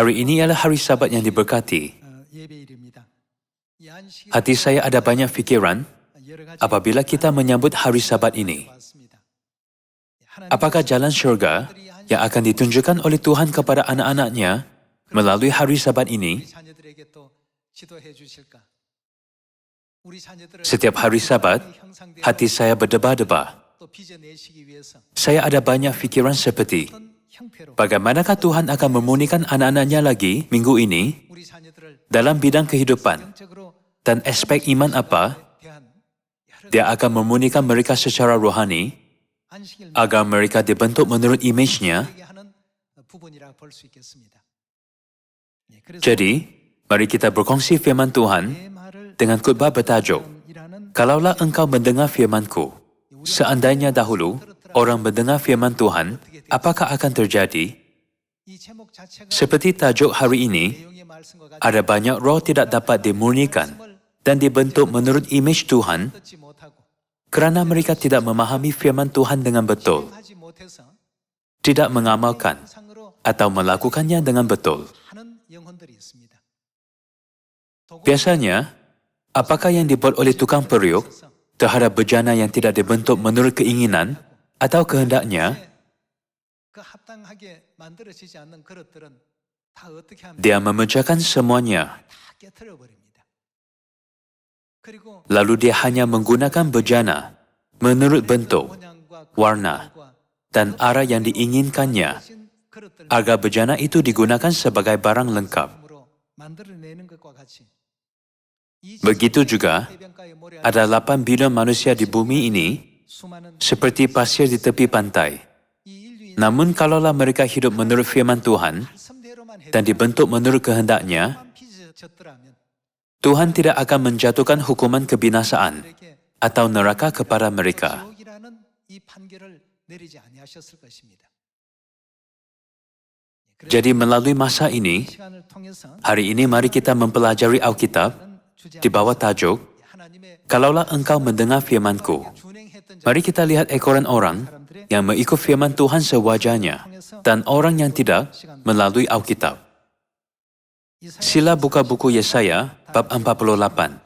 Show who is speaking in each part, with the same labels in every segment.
Speaker 1: Hari ini ialah hari Sabat yang diberkati. Hati saya ada banyak fikiran apabila kita menyambut hari Sabat ini. Apakah jalan syurga yang akan ditunjukkan oleh Tuhan kepada anak-anak-Nya melalui hari Sabat ini? Setiap hari Sabat, hati saya berdebar-debar. Saya ada banyak fikiran seperti, bagaimanakah Tuhan akan memurnikan anak-anak-Nya lagi minggu ini dalam bidang kehidupan dan aspek iman apa Dia akan memurnikan mereka secara rohani agar mereka dibentuk menurut imej-Nya. Jadi, mari kita berkongsi firman Tuhan dengan khutbah bertajuk, Kalaulah engkau mendengar firman-Ku. Seandainya dahulu orang mendengar firman Tuhan, apakah akan terjadi? Seperti tajuk hari ini, ada banyak roh tidak dapat dimurnikan dan dibentuk menurut imej Tuhan kerana mereka tidak memahami firman Tuhan dengan betul, tidak mengamalkan atau melakukannya dengan betul. Biasanya, apakah yang dibuat oleh tukang periuk terhadap bejana yang tidak dibentuk menurut keinginan atau kehendaknya? Dia memecahkan semuanya. Lalu dia hanya menggunakan bejana menurut bentuk, warna, dan arah yang diinginkannya agar bejana itu digunakan sebagai barang lengkap. Begitu juga, ada 8 bilion manusia di bumi ini seperti pasir di tepi pantai. Namun kalaulah mereka hidup menurut firman Tuhan dan dibentuk menurut kehendaknya, Tuhan tidak akan menjatuhkan hukuman kebinasaan atau neraka kepada mereka. Jadi melalui masa ini, hari ini mari kita mempelajari Alkitab di bawah tajuk, Kalaulah engkau mendengar firman-Ku. Mari kita lihat ekoran orang yang mengikut firman Tuhan sewajarnya dan orang yang tidak melalui Alkitab. Sila buka buku Yesaya bab 48.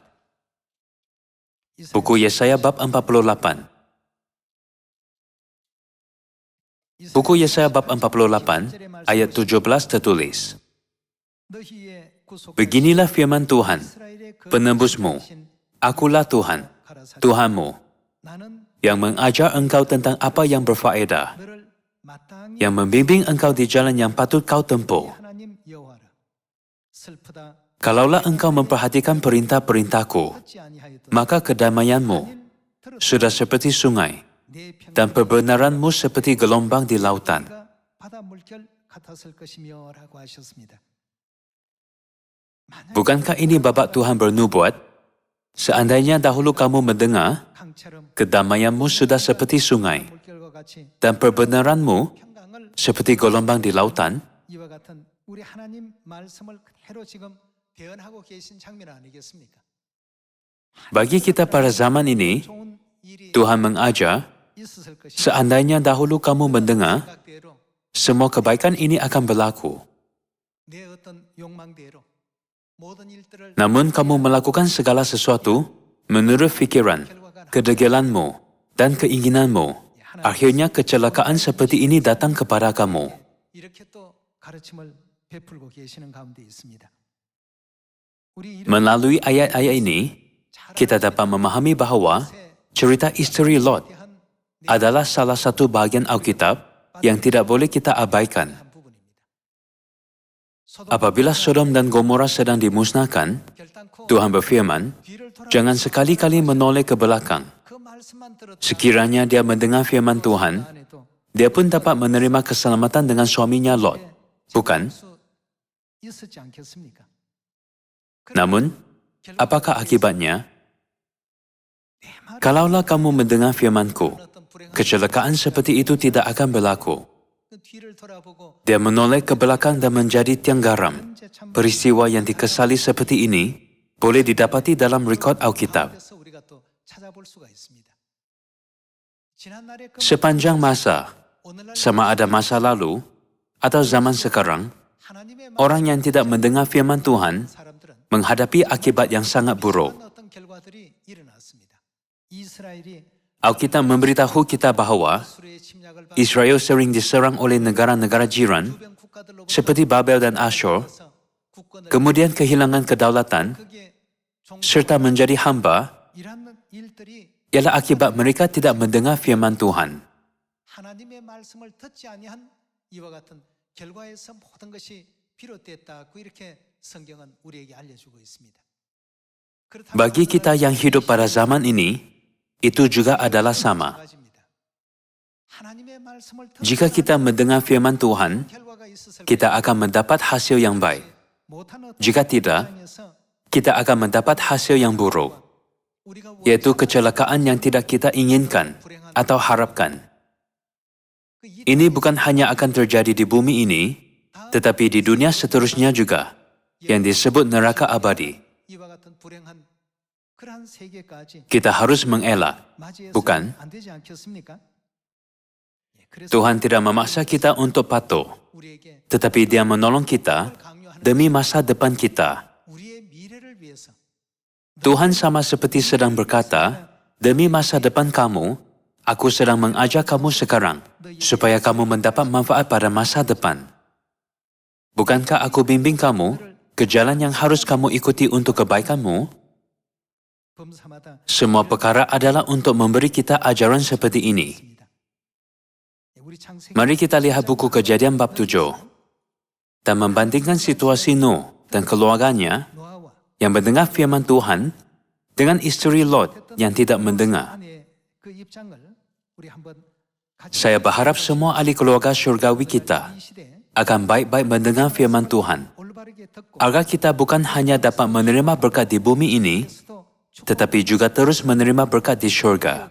Speaker 1: Buku Yesaya bab 48. Buku Yesaya bab 48 ayat 17 tertulis, Beginilah firman Tuhan, penebusmu, akulah Tuhan, Tuhanmu, yang mengajar engkau tentang apa yang berfaedah, yang membimbing engkau di jalan yang patut kau tempuh. Kalaulah engkau memperhatikan perintah-perintahku, maka kedamaianmu sudah seperti sungai, dan kebenaranmu seperti gelombang di lautan. Bukankah ini babak Tuhan bernubuat? Seandainya dahulu kamu mendengar, kedamaianmu sudah seperti sungai, dan perbenaranmu seperti gelombang di lautan. Bagi kita pada zaman ini, Tuhan mengajar, seandainya dahulu kamu mendengar, semua kebaikan ini akan berlaku. Namun kamu melakukan segala sesuatu menurut fikiran, kedegilanmu, dan keinginanmu. Akhirnya kecelakaan seperti ini datang kepada kamu. Melalui ayat-ayat ini, kita dapat memahami bahawa cerita isteri Lot adalah salah satu bahagian Alkitab yang tidak boleh kita abaikan. Apabila Sodom dan Gomora sedang dimusnahkan, Tuhan berfirman, jangan sekali-kali menoleh ke belakang. Sekiranya dia mendengar firman Tuhan, dia pun dapat menerima keselamatan dengan suaminya Lot, bukan? Namun, apakah akibatnya? Kalaulah kamu mendengar firman-Ku, kecelakaan seperti itu tidak akan berlaku. Dia menoleh ke belakang dan menjadi tiang garam. Peristiwa yang dikesali seperti ini boleh didapati dalam rekod Alkitab. Sepanjang masa, sama ada masa lalu atau zaman sekarang, Orang yang tidak mendengar firman Tuhan menghadapi akibat yang sangat buruk. Alkitab memberitahu kita bahawa Israel sering diserang oleh negara-negara jiran seperti Babel dan Asyur, kemudian kehilangan kedaulatan serta menjadi hamba ialah akibat mereka tidak mendengar firman Tuhan.
Speaker 2: 하나님의 말씀을 듣지 아니한 이와 같은 결과에서 모든 것이 비롯됐다고 이렇게 성경은 우리에게 알려주고 있습니다.
Speaker 1: Bagi kita yang hidup pada zaman ini, itu juga adalah sama. Jika kita mendengar firman Tuhan, kita akan mendapat hasil yang baik. Jika tidak, kita akan mendapat hasil yang buruk, yaitu kecelakaan yang tidak kita inginkan atau harapkan. Ini bukan hanya akan terjadi di bumi ini, tetapi di dunia seterusnya juga, yang disebut neraka abadi. Kita harus mengelak, bukan? Tuhan tidak memaksa kita untuk patuh, tetapi Dia menolong kita demi masa depan kita. Tuhan sama seperti sedang berkata, demi masa depan kamu, aku sedang mengajar kamu sekarang, supaya kamu mendapat manfaat pada masa depan. Bukankah aku bimbing kamu ke jalan yang harus kamu ikuti untuk kebaikanmu? Semua perkara adalah untuk memberi kita ajaran seperti ini. Mari kita lihat buku Kejadian bab 7 dan membandingkan situasi Nuh dan keluarganya yang mendengar firman Tuhan dengan istri Lot yang tidak mendengar. Saya berharap semua ahli keluarga syurgawi kita akan baik-baik mendengar firman Tuhan, agar kita bukan hanya dapat menerima berkat di bumi ini, tetapi juga terus menerima berkat di syurga.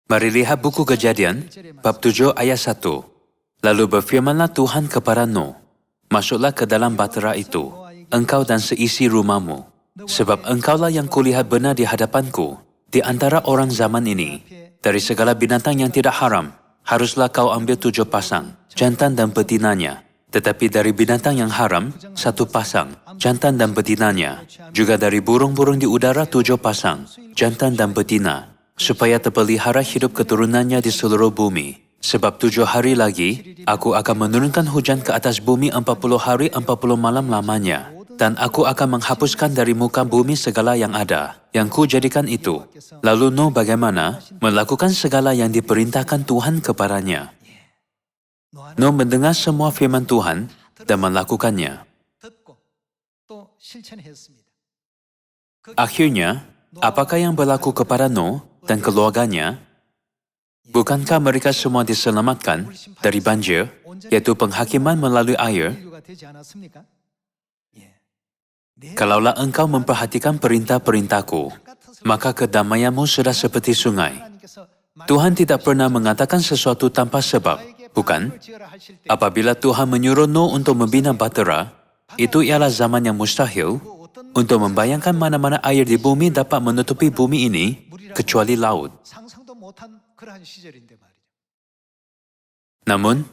Speaker 1: Mari lihat buku Kejadian, bab 7 ayat 1. Lalu berfirmanlah Tuhan kepada Nuh, masuklah ke dalam bahtera itu, engkau dan seisi rumahmu. Sebab engkaulah yang kulihat benar di hadapanku, di antara orang zaman ini. Dari segala binatang yang tidak haram, haruslah kau ambil 7 pasang, jantan dan betinanya. Tetapi dari binatang yang haram, 1 pasang, jantan dan betinanya. Juga dari burung-burung di udara 7 pasang, jantan dan betina. Supaya terpelihara hidup keturunannya di seluruh bumi. Sebab 7 hari lagi, aku akan menurunkan hujan ke atas bumi 40 hari 40 malam lamanya. Dan aku akan menghapuskan dari muka bumi segala yang ada, yang kujadikan itu. Lalu Nuh bagaimana? Melakukan segala yang diperintahkan Tuhan kepadanya. Nuh mendengar semua firman Tuhan dan melakukannya. Akhirnya, apakah yang berlaku kepada Nuh dan keluarganya? Bukankah mereka semua diselamatkan dari banjir, yaitu penghakiman melalui air? Kalaulah engkau memperhatikan perintah-perintahku, maka kedamaianmu sudah seperti sungai. Tuhan tidak pernah mengatakan sesuatu tanpa sebab, bukan? Apabila Tuhan menyuruh Nuh untuk membina bahtera, itu ialah zaman yang mustahil untuk membayangkan mana-mana air di bumi dapat menutupi bumi ini, kecuali laut. Namun,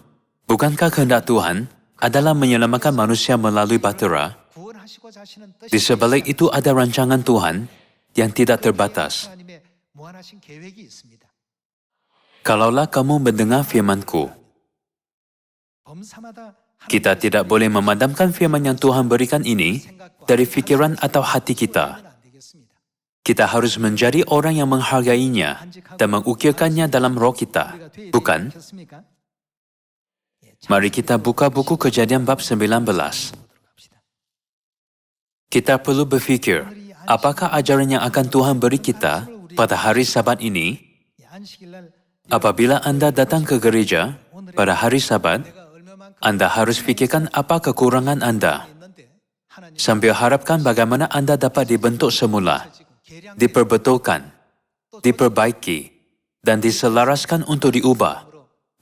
Speaker 1: bukankah kehendak Tuhan adalah menyelamatkan manusia melalui bahtera? Di sebalik itu ada rancangan Tuhan yang tidak terbatas. Kalaulah kamu mendengar firman-Ku, kita tidak boleh memadamkan firman yang Tuhan berikan ini dari fikiran atau hati kita. Kita harus menjadi orang yang menghargainya dan mengukirkannya dalam roh kita, bukan? Mari kita buka buku Kejadian bab 19. Kita perlu berfikir, apakah ajaran yang akan Tuhan beri kita pada hari Sabat ini? Apabila Anda datang ke gereja pada hari Sabat, Anda harus fikirkan apa kekurangan Anda, sambil harapkan bagaimana Anda dapat dibentuk semula, diperbetulkan, diperbaiki, dan diselaraskan untuk diubah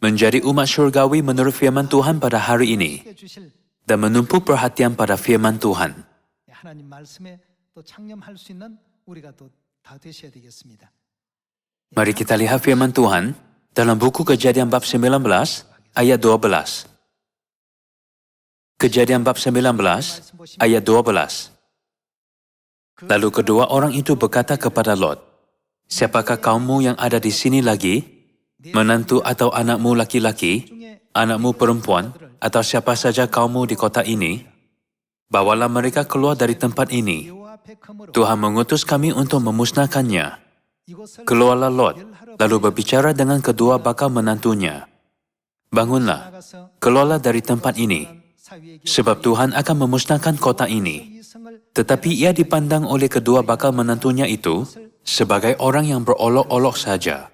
Speaker 1: menjadi umat syurgawi menurut firman Tuhan pada hari ini, dan menumpu perhatian pada firman Tuhan.
Speaker 2: 하나님 말씀에 또 창념할 수 있는 우리가 또 다 되셔야 되겠습니다.
Speaker 1: Mari kita lihat firman Tuhan Dalam buku Kejadian bab 19 ayat 12. Kejadian bab 19 ayat 12. Lalu kedua orang itu berkata kepada Lot, "Siapakah kaummu yang ada di sini lagi? Menantu atau anakmu laki-laki, anakmu perempuan, atau siapa saja kaummu di kota ini? Bawalah mereka keluar dari tempat ini. Tuhan mengutus kami untuk memusnahkannya." Keluarlah Lot, lalu berbicara dengan kedua bakal menantunya. "Bangunlah, keluarlah dari tempat ini, sebab Tuhan akan memusnahkan kota ini." Tetapi ia dipandang oleh kedua bakal menantunya itu sebagai orang yang berolok-olok saja.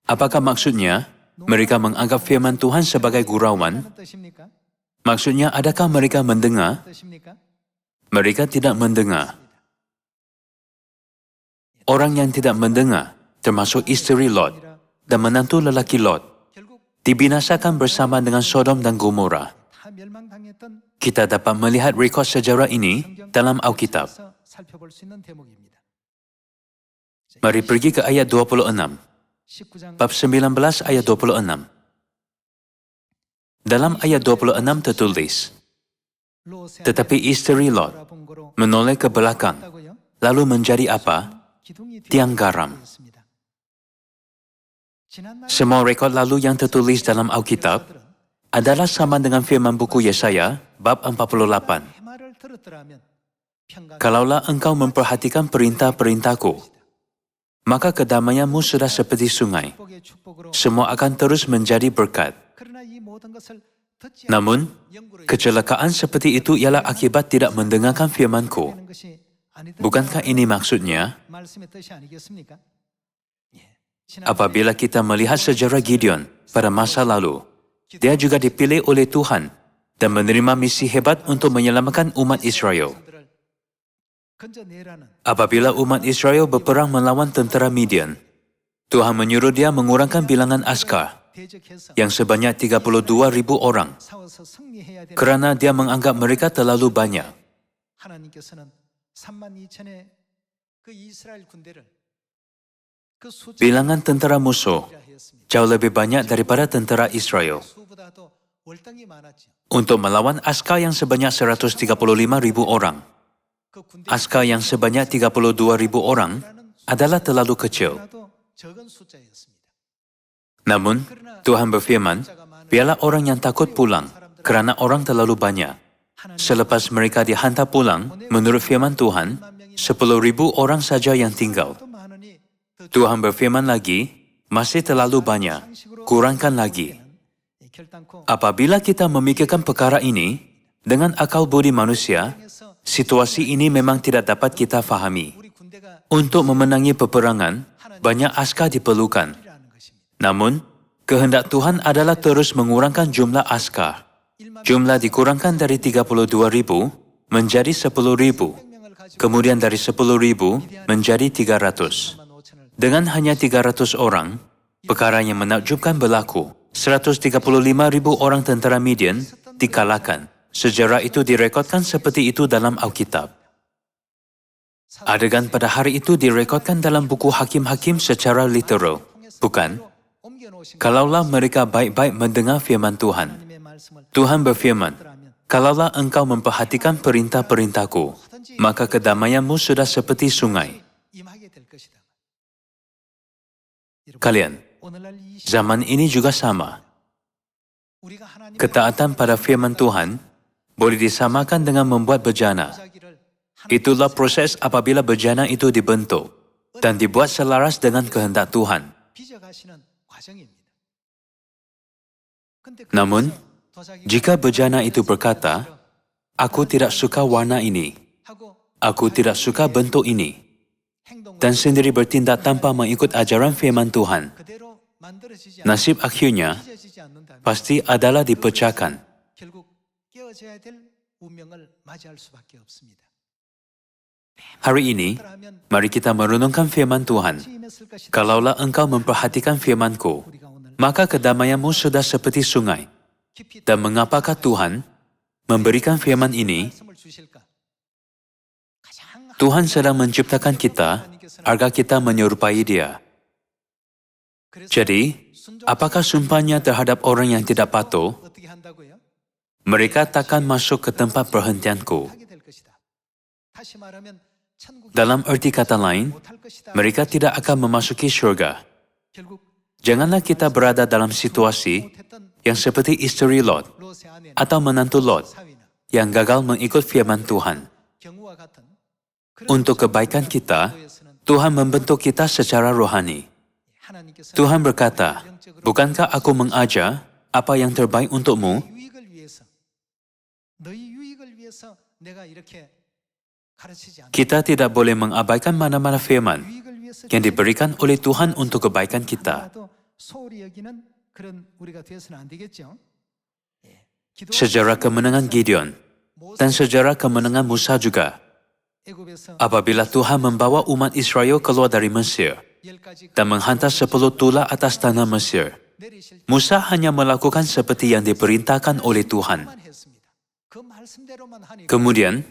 Speaker 1: Apakah maksudnya? Mereka menganggap firman Tuhan sebagai gurauan? Maksudnya, adakah mereka mendengar? Mereka tidak mendengar. Orang yang tidak mendengar, termasuk isteri Lot dan menantu lelaki Lot, dibinasakan bersama dengan Sodom dan Gomora. Kita dapat melihat rekod sejarah ini dalam Alkitab. Mari pergi ke ayat 26. Bab 19 ayat 26. Dalam ayat 26 tertulis, "Tetapi isteri Lot menoleh ke belakang, lalu menjadi apa? Tiang garam." Semua rekod lalu yang tertulis dalam Alkitab adalah sama dengan firman buku Yesaya bab 48. "Kalaulah engkau memperhatikan perintah-perintahku, maka kedamaianmu sudah seperti sungai. Semua akan terus menjadi berkat." Namun, kecelakaan seperti itu ialah akibat tidak mendengarkan firman-Ku. Bukankah ini maksudnya? Apabila kita melihat sejarah Gideon pada masa lalu, dia juga dipilih oleh Tuhan dan menerima misi hebat untuk menyelamatkan umat Israel. Apabila umat Israel berperang melawan tentera Midian, Tuhan menyuruh dia mengurangkan bilangan askar yang sebanyak 32,000 orang kerana dia menganggap mereka terlalu banyak. Bilangan tentera musuh jauh lebih banyak daripada tentera Israel. Untuk melawan askar yang sebanyak 135,000 orang, askar yang sebanyak 32,000 orang adalah terlalu kecil. Namun, Tuhan berfirman, "Biarlah orang yang takut pulang, kerana orang terlalu banyak." Selepas mereka dihantar pulang, menurut firman Tuhan, 10,000 orang saja yang tinggal. Tuhan berfirman lagi, "Masih terlalu banyak, kurangkan lagi." Apabila kita memikirkan perkara ini, dengan akal budi manusia, situasi ini memang tidak dapat kita fahami. Untuk memenangi peperangan, banyak askar diperlukan. Namun, kehendak Tuhan adalah terus mengurangkan jumlah askar. Jumlah dikurangkan dari 32,000 menjadi 10,000. Kemudian dari 10,000 menjadi 300. Dengan hanya 300 orang, perkara yang menakjubkan berlaku. 135,000 orang tentera Midian dikalahkan. Sejarah itu direkodkan seperti itu dalam Alkitab. Adegan pada hari itu direkodkan dalam buku Hakim-Hakim secara literal, bukan? Kalaulah mereka baik-baik mendengar firman Tuhan. Tuhan berfirman, "Kalaulah engkau memperhatikan perintah-perintahku, maka kedamaianmu sudah seperti sungai." Kalian, zaman ini juga sama. Ketaatan pada firman Tuhan boleh disamakan dengan membuat bejana. Itulah proses apabila bejana itu dibentuk dan dibuat selaras dengan kehendak Tuhan. Namun, jika bejana itu berkata, "Aku tidak suka warna ini, aku tidak suka bentuk ini," dan sendiri bertindak tanpa mengikut ajaran firman Tuhan, nasib akhirnya pasti adalah dipecahkan. Hari ini, mari kita merenungkan firman Tuhan. "Kalaulah engkau memperhatikan firman-Ku, maka kedamaianmu sudah seperti sungai." Dan mengapakah Tuhan memberikan firman ini? Tuhan sedang menciptakan kita agar kita menyerupai Dia. Jadi, apakah sumpahnya terhadap orang yang tidak patuh?
Speaker 2: 어떻게 한다고요?
Speaker 1: Mereka takkan masuk ke tempat perhentianku.
Speaker 2: 하게 될 것이다. 다시 말하면 천국에
Speaker 1: Dalam arti kata lain,
Speaker 2: 못할 것이다.
Speaker 1: mereka tidak akan memasuki syurga.
Speaker 2: 결국
Speaker 1: Janganlah kita berada dalam situasi
Speaker 2: 못했던
Speaker 1: yang seperti istri Lot
Speaker 2: 롯의 아내
Speaker 1: atau menantu Lot
Speaker 2: 사위나
Speaker 1: yang gagal mengikut firman Tuhan.
Speaker 2: 경우와 같은
Speaker 1: Untuk kebaikan kita, Tuhan membentuk kita secara rohani.
Speaker 2: 하나님께서
Speaker 1: Tuhan berkata, bukankah aku mengajar apa yang terbaik untukmu?
Speaker 2: 유익을 위해서 너희 유익을 위해서 내가 이렇게 가르치지 않는
Speaker 1: Kita tidak boleh mengabaikan mana-mana firman
Speaker 2: 유익을 위해서
Speaker 1: yang diberikan oleh Tuhan untuk kebaikan kita.
Speaker 2: 하나도 소홀히 여기는 그런 우리가 되어서는 안 되겠죠. 예. 기도와
Speaker 1: Sejarah kemenangan Gideon dan sejarah kemenangan Musa juga.
Speaker 2: 애굽에서
Speaker 1: Apabila Tuhan membawa umat Israel keluar dari Mesir
Speaker 2: 10가지
Speaker 1: dan menghantar 10 tulah atas tanah Mesir,
Speaker 2: 내리실
Speaker 1: Musa hanya melakukan seperti yang diperintahkan oleh Tuhan.
Speaker 2: 때만 했습니다. 그 말씀대로만 하니까
Speaker 1: Kemudian,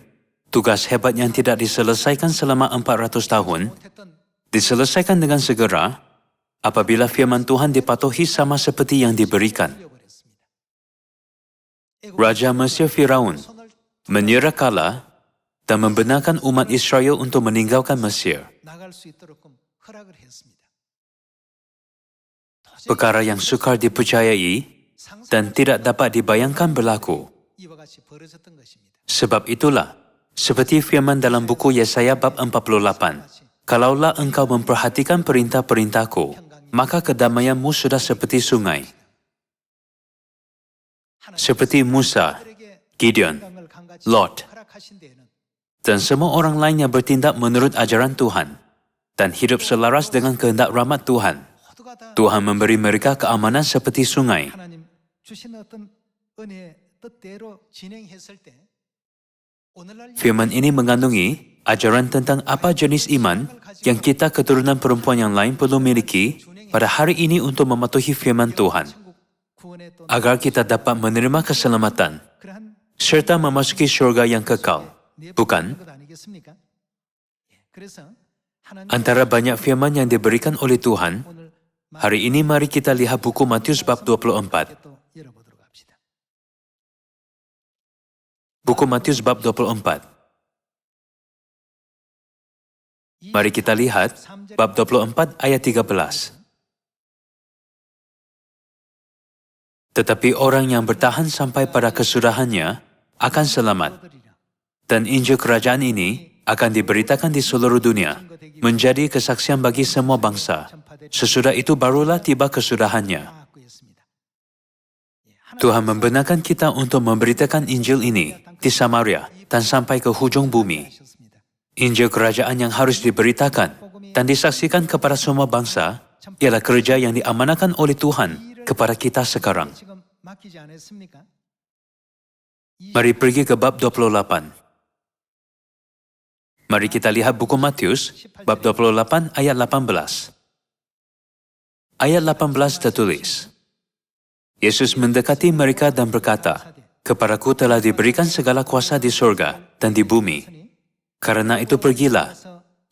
Speaker 1: tugas hebat yang tidak diselesaikan selama 400 tahun
Speaker 2: 못했던
Speaker 1: diselesaikan dengan segera apabila firman Tuhan dipatuhi sama seperti yang diberikan.
Speaker 2: 잃어버렸습니다.
Speaker 1: Raja Mesir Firaun
Speaker 2: 손을
Speaker 1: menyerah kalah dan membenarkan umat Israel untuk meninggalkan Mesir.
Speaker 2: 나갈 수 있도록 허락을 했습니다.
Speaker 1: Perkara yang sukar dipercayai dan tidak dapat dibayangkan berlaku.
Speaker 2: 이와 같이 벌어졌던 것입니다.
Speaker 1: Sebab itulah, seperti firman dalam buku Yesaya bab 48, kalaulah engkau memperhatikan perintah-perintahku, maka kedamaianmu sudah seperti sungai. Seperti Musa, Gideon, Lot, dan semua orang lain yang bertindak menurut ajaran Tuhan dan hidup selaras dengan kehendak rahmat Tuhan. Tuhan memberi mereka keamanan seperti sungai.
Speaker 2: 하나님 주신 어떤 은혜의 뜻대로 진행했을 때 오늘날
Speaker 1: Firman ini mengandungi ajaran tentang apa jenis iman yang kita keturunan perempuan yang lain perlu miliki pada hari ini untuk mematuhi firman Tuhan,
Speaker 2: 천국 구원의 또
Speaker 1: agar kita dapat menerima keselamatan
Speaker 2: 그러한
Speaker 1: serta memasuki syurga yang kekal. Bukan?
Speaker 2: 것 아니겠습니까? 예, 그래서 하나님
Speaker 1: Antara banyak firman yang diberikan oleh Tuhan,
Speaker 2: 오늘
Speaker 1: hari ini mari kita lihat buku Matius bab 24.
Speaker 2: 또 열어보도록 합시다.
Speaker 1: Buku Matius bab 24. Mari kita lihat bab 24 ayat 13. Tetapi orang yang bertahan sampai pada kesudahannya akan selamat. Dan Injil kerajaan ini akan diberitakan di seluruh dunia, menjadi kesaksian bagi semua bangsa. Sesudah itu barulah tiba kesudahannya.
Speaker 2: 나았고였습니다.
Speaker 1: Tuhan membenarkan kita untuk memberitakan Injil ini di Samaria dan sampai ke hujung bumi.
Speaker 2: 하셨습니다.
Speaker 1: Injil kerajaan yang harus diberitakan dan disaksikan kepada semua bangsa ialah kerja yang diamanahkan oleh Tuhan kepada kita sekarang.
Speaker 2: 지금 맡기지 않았습니까?
Speaker 1: Mari pergi ke bab 28. Mari kita lihat buku Matius, bab 28 ayat 18. Ayat 18 tertulis, Yesus mendekati mereka dan berkata, Kepadaku telah diberikan segala kuasa di surga dan di bumi. Karena itu pergilah,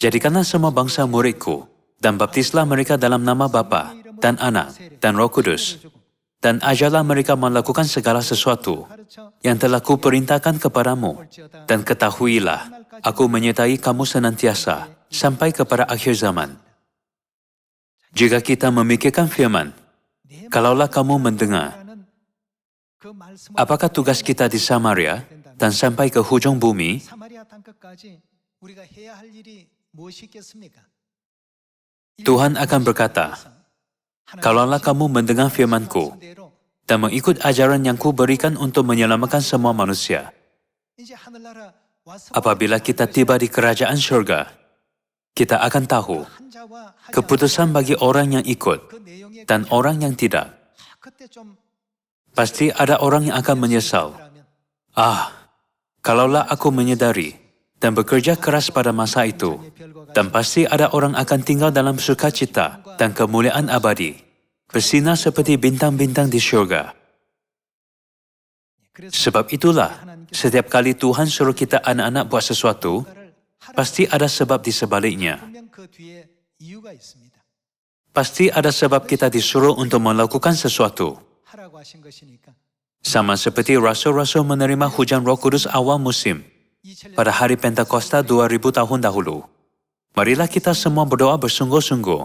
Speaker 1: jadikanlah semua bangsa muridku, dan baptislah mereka dalam nama Bapa dan Anak dan Roh Kudus, dan ajarlah mereka melakukan segala sesuatu yang telah kuperintahkan kepadamu, dan ketahuilah, aku menyertai kamu senantiasa sampai kepada akhir zaman. Jika kita memikirkan firman, kalaulah kamu mendengar,
Speaker 2: 그 말씀을
Speaker 1: apakah tugas kita di Samaria dan sampai ke hujung bumi?
Speaker 2: 사마리아 땅끝까지 우리가 해야 할 일이 무엇이 있겠습니까?
Speaker 1: Tuhan akan berkata, kalaulah kamu mendengar firman-Ku dan mengikut ajaran yang Ku-berikan untuk menyelamatkan semua manusia,
Speaker 2: 이제 하늘나라 와서
Speaker 1: apabila kita tiba di kerajaan surga, kita akan tahu
Speaker 2: 한자와 하자
Speaker 1: keputusan bagi orang yang ikut
Speaker 2: 그 내용에
Speaker 1: dan orang yang tidak.
Speaker 2: 그때 좀
Speaker 1: Pasti ada orang yang akan menyesal.
Speaker 2: 그러면
Speaker 1: Kalaulah aku menyadari dan bekerja keras pada masa itu, dan pasti ada orang akan tinggal dalam sukacita dan kemuliaan abadi, bersinar seperti bintang-bintang di syurga. Sebab itulah, setiap kali Tuhan suruh kita anak-anak buat sesuatu, pasti ada sebab di sebaliknya.
Speaker 2: 분명 그 그 뒤에 이유가 있습니다.
Speaker 1: Pasti ada sebab kita disuruh untuk melakukan sesuatu.
Speaker 2: 하라고 하신 것이니까
Speaker 1: Sama seperti rasul-rasul menerima hujan Roh Kudus awal musim pada hari Pentakosta 2000 tahun dahulu. Marilah kita semua berdoa bersungguh-sungguh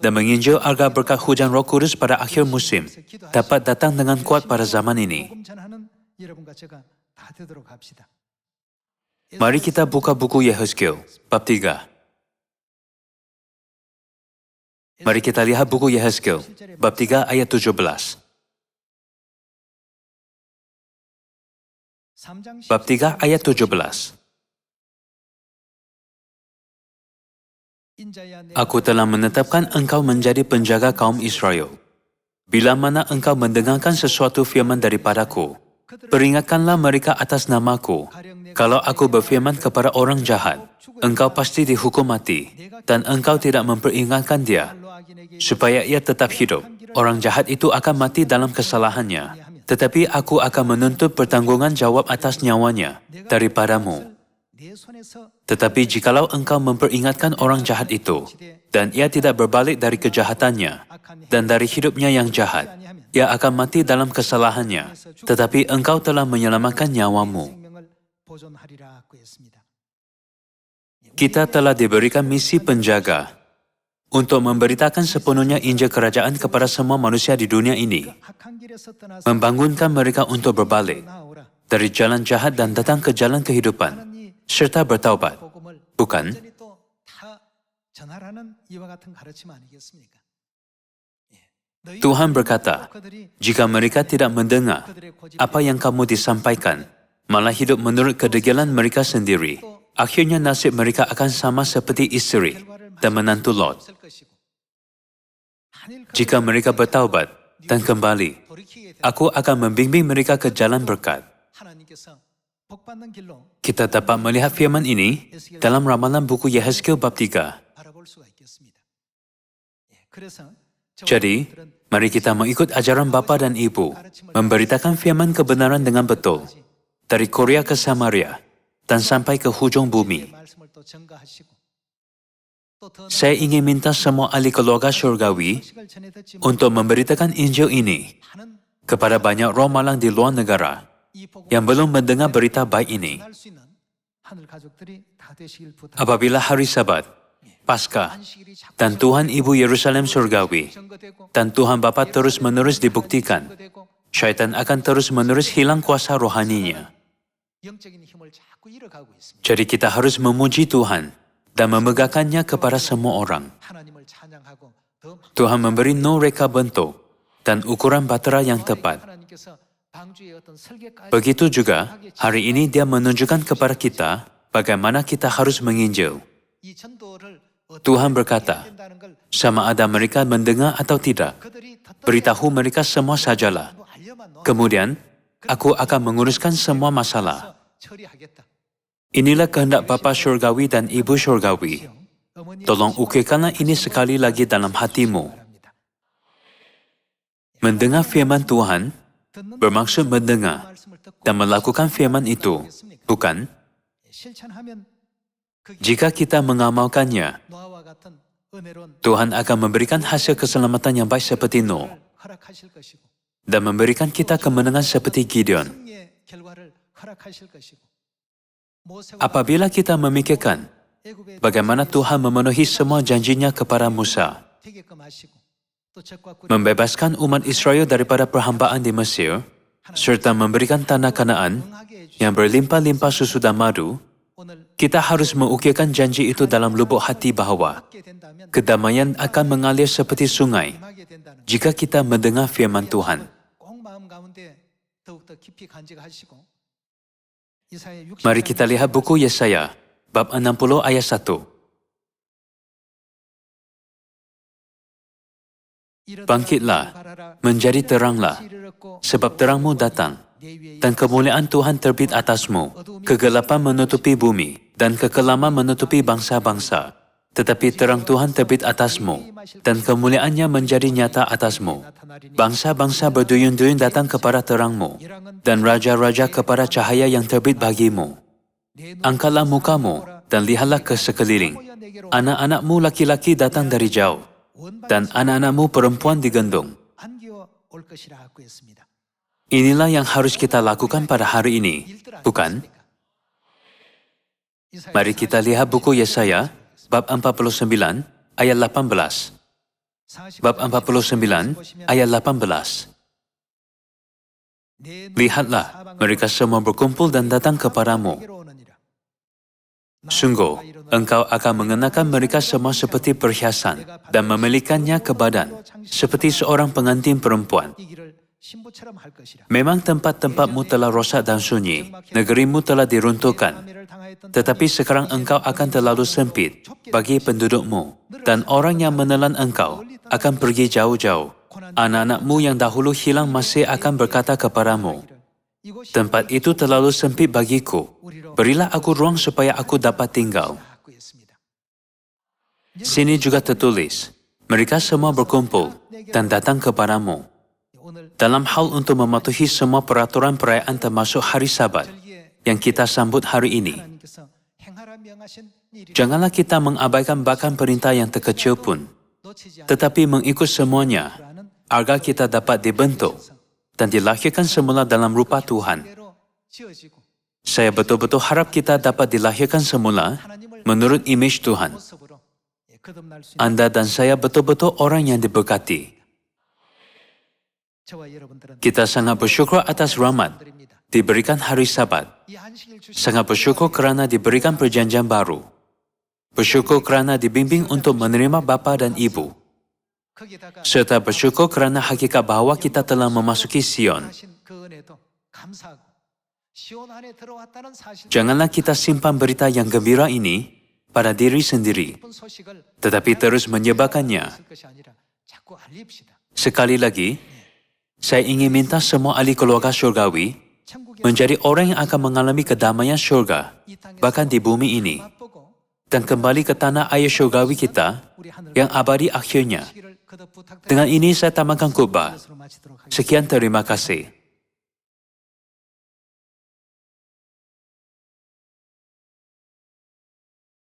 Speaker 1: dan menginjil agar berkat hujan Roh Kudus pada akhir musim dapat datang dengan kuat pada zaman ini.
Speaker 2: 복음 전하는 여러분과 제가 다 되도록 합시다.
Speaker 1: Mari kita buka buku Yehezkiel, bab 3. Mari kita lihat buku Yehezkiel, bab 3 ayat 17. Bab 3 ayat 17. Aku telah menetapkan engkau menjadi penjaga kaum Israel. Bila mana engkau mendengarkan sesuatu firman daripadaku, peringatkanlah mereka atas namaku. Kalau aku berfirman kepada orang jahat, engkau pasti dihukum mati, dan engkau tidak memperingatkan dia, supaya ia tetap hidup. Orang jahat itu akan mati dalam kesalahannya, tetapi aku akan menuntut pertanggungan jawab atas nyawanya daripadamu. Tetapi jikalau engkau memperingatkan orang jahat itu, dan ia tidak berbalik dari kejahatannya, dan dari hidupnya yang jahat, ia akan mati dalam kesalahannya, tetapi engkau telah menyelamatkan nyawamu. Kita telah diberikan misi penjaga untuk memberitakan sepenuhnya Injil Kerajaan kepada semua manusia di dunia ini, membangunkan mereka untuk berbalik dari jalan jahat dan datang ke jalan kehidupan, serta bertaubat. Bukan? Tuhan berkata, jika mereka tidak mendengar apa yang kamu disampaikan, malah hidup menurut kedegilan mereka sendiri, akhirnya nasib mereka akan sama seperti istri dan menantu Lot. Jika mereka bertaubat dan kembali, aku akan membimbing mereka ke jalan berkat. Kita dapat melihat firman ini dalam ramalan buku Yehezkiel bab 3. Jadi, mari kita mengikut ajaran bapa dan ibu, memberitakan firman kebenaran dengan betul, dari Korea ke Samaria, dan sampai ke hujung bumi. Saya ingin minta semua ahli keluarga syurgawi untuk memberitakan Injil ini kepada banyak roh malang di luar negara yang belum mendengar berita baik ini. Apabila hari Sabat, Paskah, dan Tuhan Ibu Yerusalem Surgawi, dan Tuhan Bapa terus-menerus dibuktikan, syaitan akan terus-menerus hilang kuasa rohaninya. Jadi kita harus memuji Tuhan dan memegahkannya kepada semua orang. Tuhan memberi Nuh reka bentuk dan ukuran batera yang tepat. Begitu juga, hari ini Dia menunjukkan kepada kita bagaimana kita harus menginjil. Tuhan berkata, sama ada mereka mendengar atau tidak, beritahu mereka semua sajalah. Kemudian, aku akan menguruskan semua masalah. Inilah kehendak Bapa Syurgawi dan Ibu Syurgawi. Tolong ukirkanlah ini sekali lagi dalam hatimu. Mendengar firman Tuhan bermaksud mendengar dan melakukan firman itu, bukan? Jika kita mengamalkannya, Tuhan akan memberikan hasil keselamatan yang baik seperti Nuh dan memberikan kita kemenangan seperti Gideon. Apabila kita memikirkan bagaimana Tuhan memenuhi semua janjinya kepada Musa, membebaskan umat Israel daripada perhambaan di Mesir, serta memberikan tanah Kanaan yang berlimpah-limpah susu dan madu, kita harus mengukirkan janji itu dalam lubuk hati bahwa kedamaian akan mengalir seperti sungai jika kita mendengar firman Tuhan. Mari kita lihat buku Yesaya, bab 60 ayat 1. Bangkitlah, menjadi teranglah, sebab terangmu datang, dan kemuliaan Tuhan terbit atasmu. Kegelapan menutupi bumi, dan kekelaman menutupi bangsa-bangsa. Tetapi terang Tuhan terbit atasmu, dan kemuliaannya menjadi nyata atasmu. Bangsa-bangsa berduyun-duyun datang kepada terangmu, dan raja-raja kepada cahaya yang terbit bagimu. Angkatlah mukamu, dan lihatlah ke sekeliling.
Speaker 2: 내게로
Speaker 1: anak-anakmu laki-laki datang dari jauh, dan anak-anakmu perempuan digendong.
Speaker 2: 안기어 올 것이라고 했습니다.
Speaker 1: Inilah yang harus kita lakukan pada hari ini, bukan? Mari kita lihat buku Yesaya, bab 49, ayat 18. Bab 49, ayat 18. Lihatlah, mereka semua berkumpul dan datang kepadamu. Sungguh, engkau akan mengenakan mereka semua seperti perhiasan dan memelikannya ke badan, seperti seorang pengantin perempuan. Memang tempat-tempatmu telah rosak dan sunyi, negerimu telah diruntuhkan. Tetapi sekarang engkau akan terlalu sempit bagi pendudukmu, dan orang yang menelan engkau akan pergi jauh-jauh. Anak-anakmu yang dahulu hilang masih akan berkata kepadamu, tempat itu terlalu sempit bagiku, berilah aku ruang supaya aku dapat tinggal. Sini juga tertulis, mereka semua berkumpul dan datang kepadamu. Dalam hal untuk mematuhi semua peraturan perayaan termasuk hari Sabat yang kita sambut hari ini, janganlah kita mengabaikan bahkan perintah yang terkecil pun, tetapi mengikut semuanya, agar kita dapat dibentuk dan dilahirkan semula dalam rupa Tuhan. Saya betul-betul harap kita dapat dilahirkan semula menurut imej Tuhan. Anda dan saya betul-betul orang yang diberkati. Kita sangat bersyukur atas rahmat diberikan hari Sabat. Sangat bersyukur kerana diberikan perjanjian baru. Bersyukur kerana dibimbing untuk menerima bapa dan ibu. Serta bersyukur kerana hakikat bahawa kita telah memasuki Sion. Janganlah kita simpan berita yang gembira ini pada diri sendiri, tetapi terus menyebarkannya. Sekali lagi, saya ingin minta semua ahli keluarga syurgawi menjadi orang yang akan mengalami kedamaian syurga, bahkan di bumi ini, dan kembali ke tanah air syurgawi kita yang abadi akhirnya. Dengan ini saya tamatkan khutbah. Sekian, terima kasih.